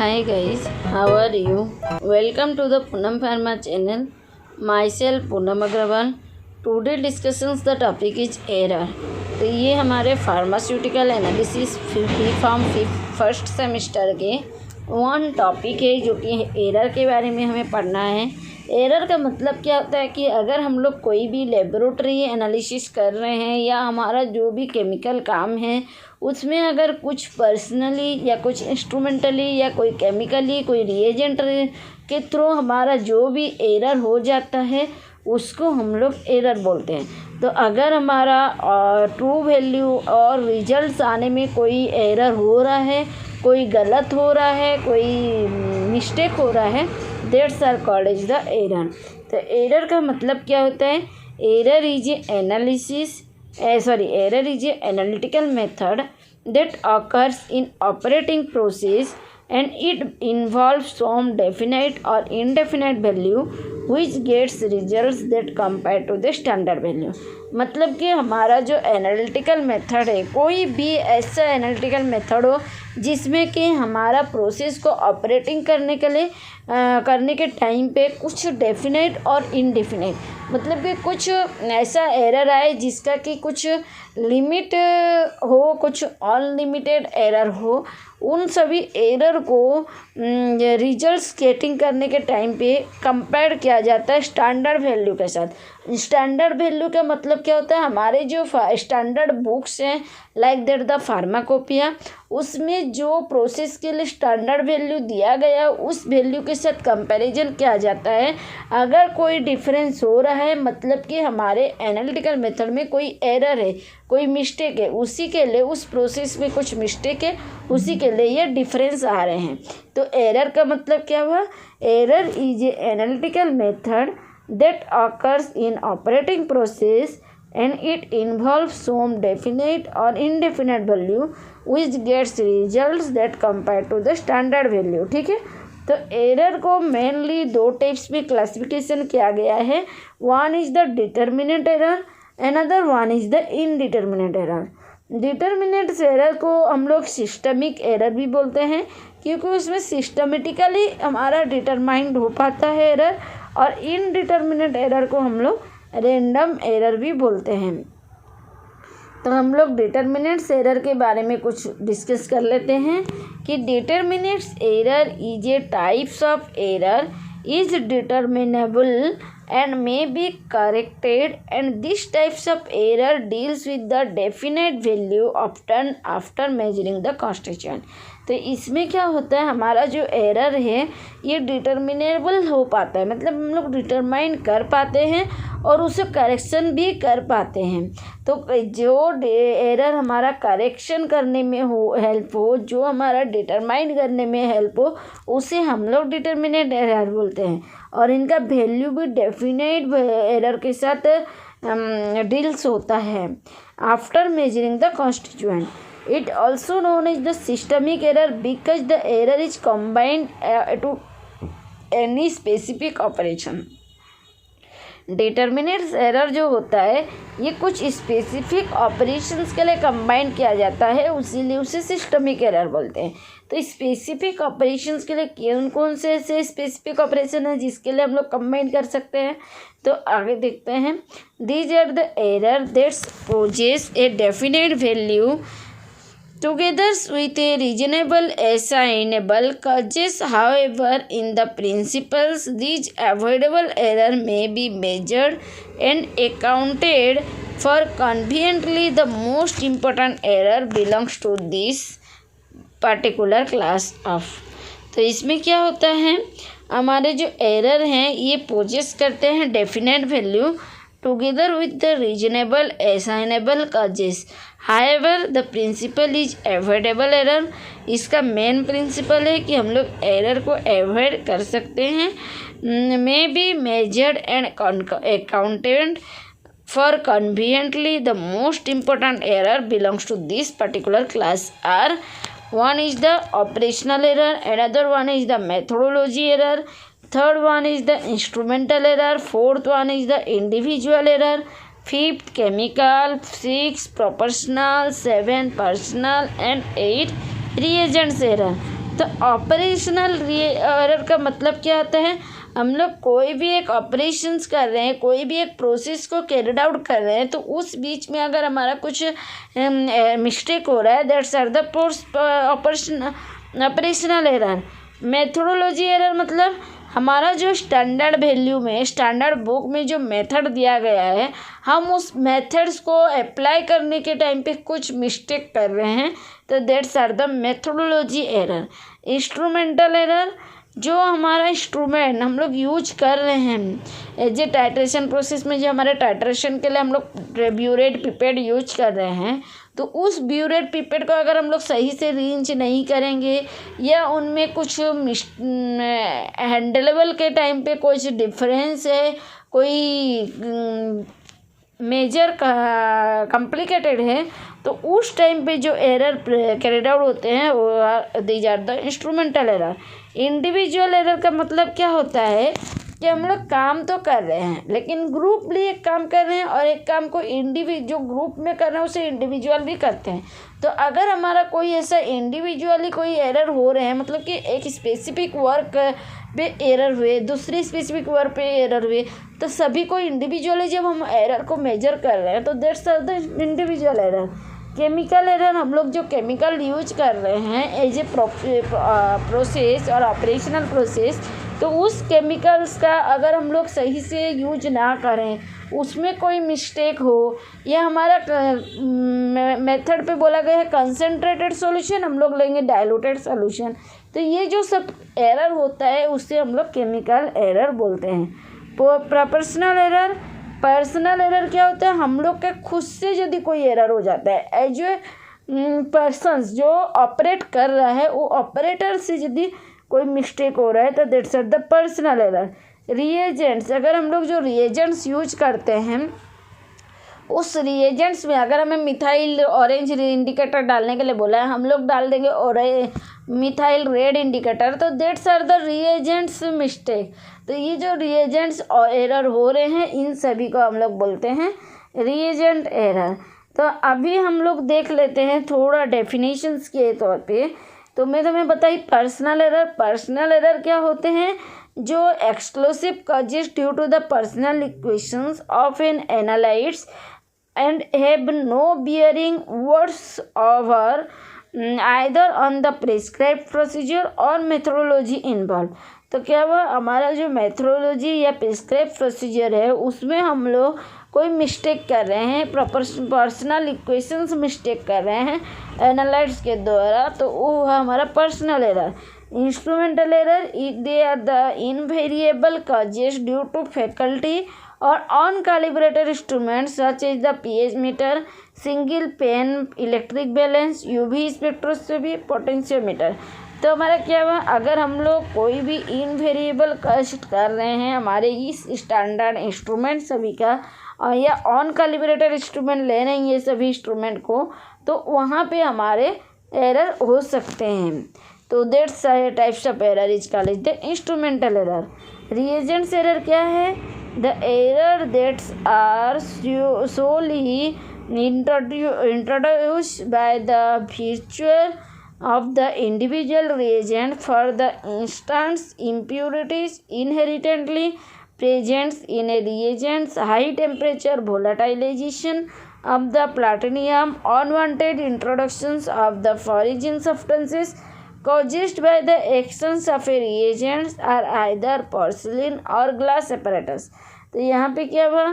Hi guys, how are you? Welcome to the Poonam Pharma channel. Myself Poonam Agrawal. Today discussions the topic is error. तो ये हमारे pharmaceutical analysis form first semester के one topic है जो कि error के बारे में हमें पढ़ना है। एरर का मतलब क्या होता है कि अगर हम लोग कोई भी लेबोरेटरी एनालिसिस कर रहे हैं या हमारा जो भी केमिकल काम है उसमें अगर कुछ पर्सनली या कुछ इंस्ट्रूमेंटली या कोई केमिकली कोई रिएजेंट के थ्रू हमारा जो भी एरर हो जाता है उसको हम लोग एरर बोलते हैं। तो अगर हमारा ट्रू वैल्यू और रिजल्ट्स आने में कोई एरर हो रहा है, कोई गलत हो रहा है, कोई मिस्टेक हो रहा है, that's are called as the error. तो एरर का मतलब क्या होता है? Error is a analytical method that occurs in operating process and it involves some definite or indefinite value which gets results that compare to the standard value। मतलब कि हमारा जो एनालिटिकल मेथड है, कोई भी ऐसा एनालिटिकल मेथड हो जिसमें कि हमारा प्रोसेस को ऑपरेटिंग करने के टाइम पे कुछ डेफिनेट और इनडेफिनेट, मतलब कि कुछ ऐसा एरर आए जिसका कि कुछ लिमिट हो, कुछ अनलिमिटेड एरर हो, उन सभी एरर को रिजल्ट्स गेटिंग करने के टाइम पे कंपेयर किया जाता है स्टैंडर्ड वैल्यू के साथ। स्टैंडर्ड वैल्यू का मतलब क्या होता है? हमारे जो स्टैंडर्ड बुक्स हैं लाइक दैट द फार्माकोपिया, उसमें जो प्रोसेस के लिए स्टैंडर्ड वैल्यू दिया गया उस वैल्यू के साथ कंपैरिजन किया जाता है। अगर कोई डिफरेंस हो रहा है मतलब कि हमारे एनालिटिकल मेथड में कोई एरर है, कोई मिस्टेक है, उसी के लिए उस प्रोसेस में कुछ मिस्टेक है, उसी के लिए ये डिफरेंस आ रहे हैं। तो एरर का मतलब क्या हुआ? Error is a analytical method that occurs in operating process and it involves some definite or indefinite value which gets results that compare to the standard value। ठीक है, तो एरर को मेनली दो टाइप्स में क्लासिफिकेशन किया गया है। One is the determinant error, another one is the indeterminate error. Determinant error को हम लोग सिस्टमिक एरर भी बोलते हैं क्योंकि उसमें सिस्टमेटिकली हमारा डिटरमाइंड हो पाता है एरर, और इनडिटर्मिनेट एरर को हम लोग रैंडम एरर भी बोलते हैं। तो हम लोग डिटर्मिनेट्स एरर के बारे में कुछ डिस्कस कर लेते हैं कि determinates error is A types of error is determinable and may be corrected, and this types of error deals with the definite value often after measuring the constituent। तो इसमें क्या होता है? हमारा जो एरर है ये डिटर्मिनेबल हो पाता है, मतलब हम लोग डिटरमाइन कर पाते हैं और उसे करेक्शन भी कर पाते हैं। तो जो एरर हमारा करेक्शन करने में हेल्प हो, जो हमारा डिटरमाइन करने में हेल्प हो, उसे हम लोग डिटर्मिनेट एरर बोलते हैं। और इनका वैल्यू भी डेफिनेट एरर के साथ डील्स होता है after measuring the constituent. It also known as the systemic error because the error is combined to any specific operation। Determinates error जो होता है ये कुछ स्पेसिफिक ऑपरेशंस के लिए कंबाइन किया जाता है, उसीलिए उसे सिस्टमिक एरर बोलते हैं। तो स्पेसिफिक ऑपरेशंस के लिए कौन कौन से ऐसे स्पेसिफिक ऑपरेशन है जिसके लिए हम लोग कंबाइन कर सकते हैं? तो आगे देखते हैं। These are the error that's possess a definite value together with a reasonable assignable causes। However, in the principles these avoidable error may be measured and accounted for conveniently। The most important error belongs to this particular class of। तो इसमें क्या होता है? हमारे जो error हैं ये poses करते हैं definite value together with the reasonable assignable causes। However, the principle is avoidable error। इसका मेन प्रिंसिपल है कि हम लोग एरर को एवॉइड कर सकते हैं। may be measured and accounted for conveniently। The most important error belongs to this particular class are: one is the operational error, another one is the methodology error, third one is the instrumental error, fourth one is the individual error, fifth chemical, sixth proportional, seventh personal and eighth reagents error। तो तो operational error का मतलब क्या होता है, हम लोग कोई भी एक ऑपरेशंस कर रहे हैं, कोई भी एक प्रोसेस को कैरिड आउट कर रहे हैं, तो उस बीच में अगर हमारा कुछ मिस्टेक हो रहा है, that's are the operational error. Methodology error मतलब हमारा जो स्टैंडर्ड वैल्यू में, स्टैंडर्ड बुक में जो मेथड दिया गया है, हम उस मेथड्स को अप्लाई करने के टाइम पे कुछ मिस्टेक कर रहे हैं, तो that's are the methodology error. Instrumental error, जो हमारा इंस्ट्रूमेंट हम लोग यूज कर रहे हैं एज ए टाइट्रेशन प्रोसेस में, जो हमारे टाइट्रेशन के लिए हम लोग ब्यूरेट पिपेट यूज कर रहे हैं, तो उस ब्यूरेट पिपेट को अगर हम लोग सही से रीच नहीं करेंगे या उनमें कुछ हैंडलेबल के टाइम पे कुछ डिफरेंस है, कोई मेजर कॉम्प्लिकेटेड है, तो उस टाइम पे जो एरर कैरिड आउट होते हैं वो these are the instrumental error. Individual error का मतलब क्या होता है कि हम लोग काम तो कर रहे हैं लेकिन ग्रुपली एक काम कर रहे हैं और एक काम को जो ग्रुप में कर रहे हैं उसे इंडिविजुअल भी करते हैं। तो अगर हमारा कोई ऐसा इंडिविजुअली कोई एरर हो रहे हैं, मतलब कि एक स्पेसिफिक वर्क पे एरर हुए, दूसरी स्पेसिफिक वर्क पे एरर हुए, तो सभी को इंडिविजुअली जब हम एरर को मेजर कर रहे हैं तो that's the individual error. Chemical error, हम लोग जो केमिकल यूज कर रहे हैं एज ए प्रोसेस और ऑपरेशनल प्रोसेस, तो उस केमिकल्स का अगर हम लोग सही से यूज ना करें, उसमें कोई मिस्टेक हो, या हमारा मेथड पे बोला गया है कंसनट्रेटेड सॉल्यूशन, हम लोग लेंगे डाइल्यूटेड सॉल्यूशन, तो ये जो सब एरर होता है उससे हम लोग केमिकल एरर बोलते हैं। प्रोपोर्शनल एरर, पर्सनल एरर क्या होता है, हम लोग के खुद से यदि कोई एरर हो जाता है, एज ए पर्सन्स जो ऑपरेट कर रहा है वो ऑपरेटर से यदि कोई मिस्टेक हो रहा है तो that's the personal error. Reagents, अगर हम लोग जो रिएजेंट्स यूज करते हैं उस रिएजेंट्स में अगर हमें मिथाइल ऑरेंज इंडिकेटर डालने के लिए बोला है, हम लोग डाल देंगे मिथाइल रेड इंडिकेटर, तो that's are the reagents mistake. तो ये जो रिएजेंट्स एरर हो रहे हैं इन सभी को हम लोग बोलते हैं रिएजेंट एरर। तो अभी हम लोग देख लेते हैं थोड़ा डेफिनेशंस के तौर पे। तो मैं तुम्हें बताई पर्सनल एरर। पर्सनल एरर क्या होते हैं, जो exclusive causes due to the personal equations of an analysts and have no bearing whatsoever either on the prescribed procedure or methodology involved। तो क्या हुआ, हमारा जो मेथोडोलॉजी या प्रिस्क्राइब प्रोसीजर है उसमें हम लोग कोई मिस्टेक कर रहे हैं, पर्सनल इक्वेशंस मिस्टेक कर रहे हैं एनालाइट्स के द्वारा, तो वो है हमारा personal error. Instrumental error, they are the invariable causes due to faculty or uncalibrated instruments such as the pH meter, single pen electric balance, UV spectroscopy, potentiometer। तो हमारा क्या हुआ, अगर हम लोग कोई भी इनवेरिएबल कस्ट कर रहे हैं हमारे इस स्टैंडर्ड इंस्ट्रूमेंट सभी का, और या अनकैलिब्रेटेड इंस्ट्रूमेंट ले रहे हैं ये सभी इंस्ट्रूमेंट को, तो वहाँ पे हमारे एरर हो सकते हैं। तो that's types of error is called the instrumental error. Reagents error क्या है, the error that are solely introduced by the feature of the individual reagent. For the instance, impurities inherently present in a reagent's high temperature volatilization of the platinum, unwanted introductions of the foreign substances caused by the actions of a reagents are either porcelain or glass apparatus। तो यहाँ पे क्या हुआ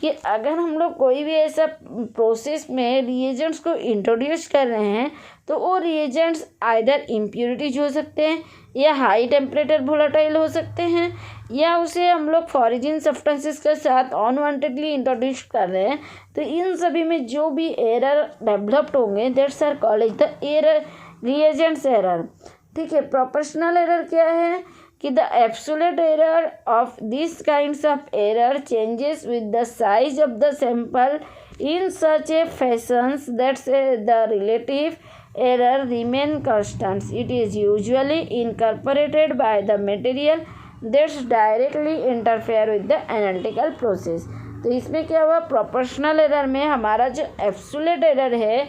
कि अगर हम लोग कोई भी ऐसा प्रोसेस में रिएजेंट्स को इंट्रोड्यूस कर रहे हैं तो वो रिएजेंट्स आइदर इम्प्योरिटीज हो सकते हैं या हाई टेम्परेचर वोलेटाइल हो सकते हैं, या उसे हम लोग फॉरेन सब्सटेंसेस के साथ अनवांटेडली इंट्रोड्यूस कर रहे हैं, तो इन सभी में जो भी एरर डेवलप्ड होंगे that's are called the error reagents error. ठीक है। प्रोपोर्शनल एरर क्या है कि the absolute error of these kinds of error changes with the size of the sample in such a fashion that the relative error remain constant. It is usually incorporated by the material that directly interfere with the analytical process। तो इसमें क्या हुआ, proportional error में हमारा जो absolute error है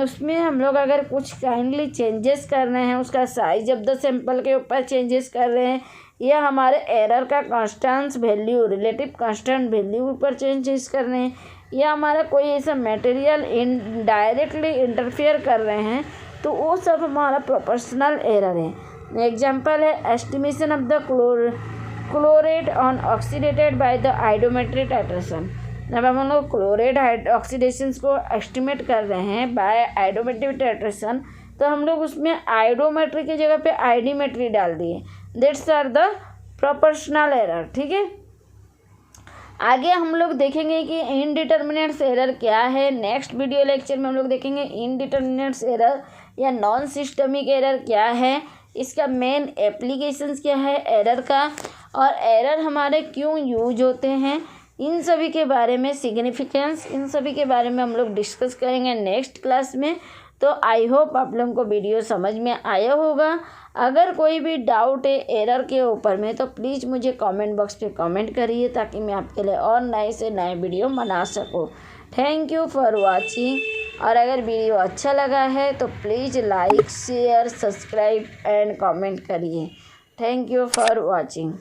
उसमें हम लोग अगर कुछ काइंडली चेंजेस कर रहे हैं, उसका साइज ऑफ द सैंपल के ऊपर चेंजेस कर रहे हैं, या हमारे एरर का constant value, relative constant value ऊपर चेंजेस कर रहे हैं, या हमारा कोई ऐसा मटेरियल डायरेक्टली इंटरफेयर कर रहे हैं, तो वो सब हमारा प्रोपोर्शनल एरर है। एग्जांपल है estimation of the chlorate on oxidated by the iodometry titration. जब हम लोग क्लोरेट ऑक्सीडेशन को एस्टिमेट कर रहे हैं बाय आइडोमेट्री टाइट्रेशन, तो हम लोग उसमें आइडोमेट्री की जगह पे आइडीमेट्री डाल दिए, that's are the proportional error. ठीक है, आगे हम लोग देखेंगे कि इनडिटर्मिनेट्स एरर क्या है। नेक्स्ट वीडियो लेक्चर में हम लोग देखेंगे इनडिटर्मिनेट्स एरर या नॉन सिस्टमिक एरर क्या है, इसका मेन एप्लीकेशंस क्या है एरर का, और एरर हमारे क्यों यूज होते हैं, इन सभी के बारे में, सिग्निफिकेंस, इन सभी के बारे में हम लोग डिस्कस करेंगे नेक्स्ट क्लास में। तो आई होप आप लोगों को वीडियो समझ में आया होगा। अगर कोई भी डाउट है एरर के ऊपर में तो प्लीज़ मुझे कमेंट बॉक्स पे कमेंट करिए, ताकि मैं आपके लिए और नए से नए वीडियो बना सकूँ। Thank you for watching. और अगर वीडियो अच्छा लगा है तो please like, share, subscribe and comment करिए। Thank you for watching.